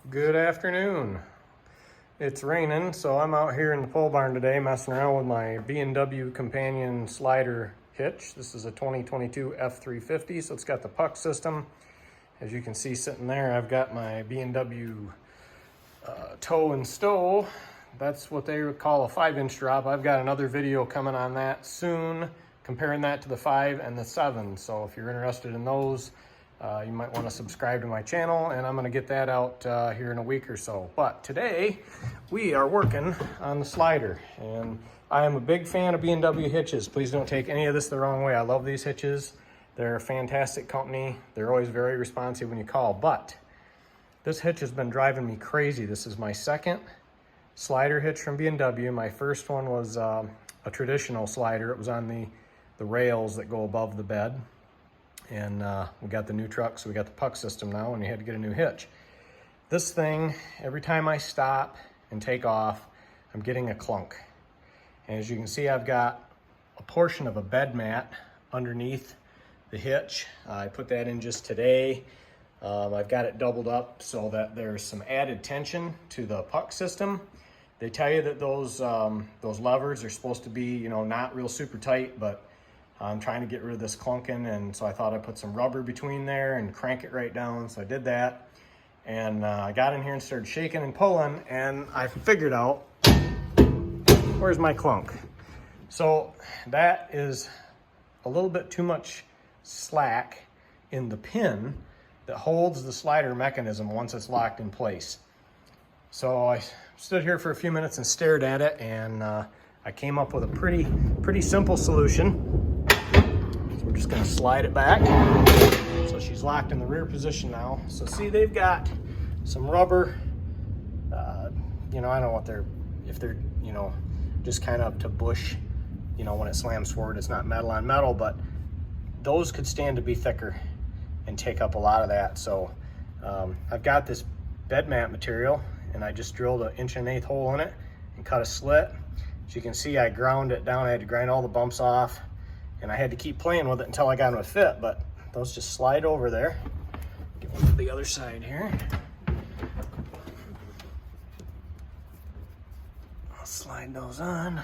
Good afternoon. It's raining, so I'm out here in the pole barn today messing around with my B&W Companion Slider hitch. This is a 2022 F350, so it's got the puck system. As you can see sitting there, I've got my B&W toe and stow. That's what they would call a 5-inch drop. I've got another video coming on that soon, comparing that to the 5 and the 7. So if you're interested in those, you might want to subscribe to my channel, and I'm going to get that out here in a week or so. But today we are working on the slider, and I am a big fan of B&W hitches. Please don't take any of this the wrong way. I love these hitches. They're a fantastic company. They're always very responsive when you call, but this hitch has been driving me crazy. This is my second slider hitch from B&W. My first one was a traditional slider. It was on the rails that go above the bed. And we got the new truck, so we got the puck system now, and you had to get a new hitch. This thing, every time I stop and take off, I'm getting a clunk. And as you can see, I've got a portion of a bed mat underneath the hitch. I put that in just today. I've got it doubled up so that there's some added tension to the puck system. They tell you that those levers are supposed to be, you know, not real super tight, but I'm trying to get rid of this clunking, and so I thought I'd put some rubber between there and crank it right down. So I did that, and I got in here and started shaking and pulling, and I figured out, where's my clunk? So that is a little bit too much slack in the pin that holds the slider mechanism once it's locked in place. So I stood here for a few minutes and stared at it, and I came up with a pretty simple solution. We're just gonna slide it back. So she's locked in the rear position now. So see, they've got some rubber, you know, I don't know if they're, you know, just kind of to bush, you know, when it slams forward, it's not metal on metal, but those could stand to be thicker and take up a lot of that. So I've got this bed mat material, and I just drilled an 1.1/8 hole in it and cut a slit. As you can see, I ground it down. I had to grind all the bumps off, and I had to keep playing with it until I got them to fit, but those just slide over there. Get one to the other side here. I'll slide those on.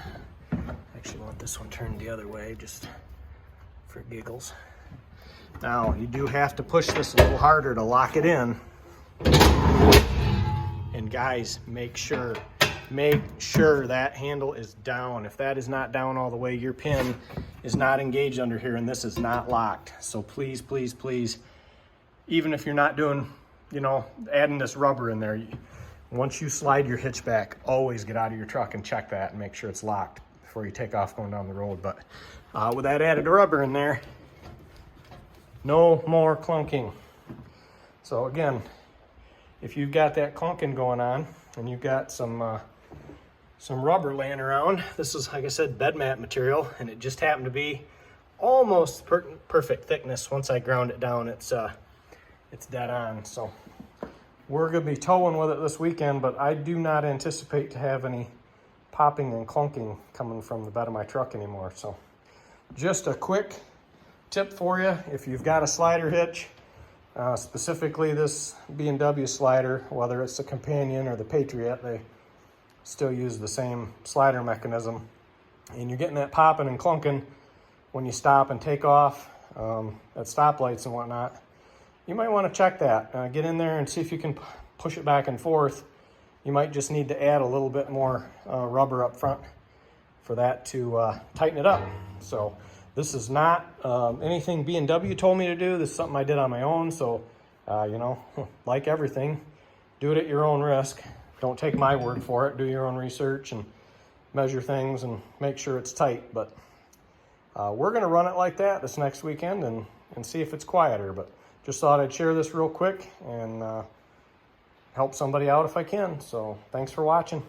Actually want this one turned the other way just for giggles. Now, you do have to push this a little harder to lock it in. And guys, make sure that handle is down. If that is not down all the way, your pin is not engaged under here, and this is not locked. So please, please, please, even if you're not doing, you know, adding this rubber in there, once you slide your hitch back, always get out of your truck and check that and make sure it's locked before you take off going down the road. But with that added rubber in there, no more clunking. So again, if you've got that clunking going on and you've got some rubber laying around, this is, like I said, bed mat material, and it just happened to be almost perfect thickness. Once I ground it down, it's dead on. So we're gonna be towing with it this weekend, but I do not anticipate to have any popping and clunking coming from the bed of my truck anymore. So just a quick tip for you, if you've got a slider hitch, specifically this B&W slider, whether it's the Companion or the Patriot, they still use the same slider mechanism, and you're getting that popping and clunking when you stop and take off at stoplights and whatnot, you might want to check that. Get in there and see if you can push it back and forth. You might just need to add a little bit more rubber up front for that to tighten it up. So this is not anything B&W told me to do. This is something I did on my own. So, you know, like everything, do it at your own risk. Don't take my word for it. Do your own research and measure things and make sure it's tight. But we're going to run it like that this next weekend and see if it's quieter. But just thought I'd share this real quick and help somebody out if I can. So thanks for watching.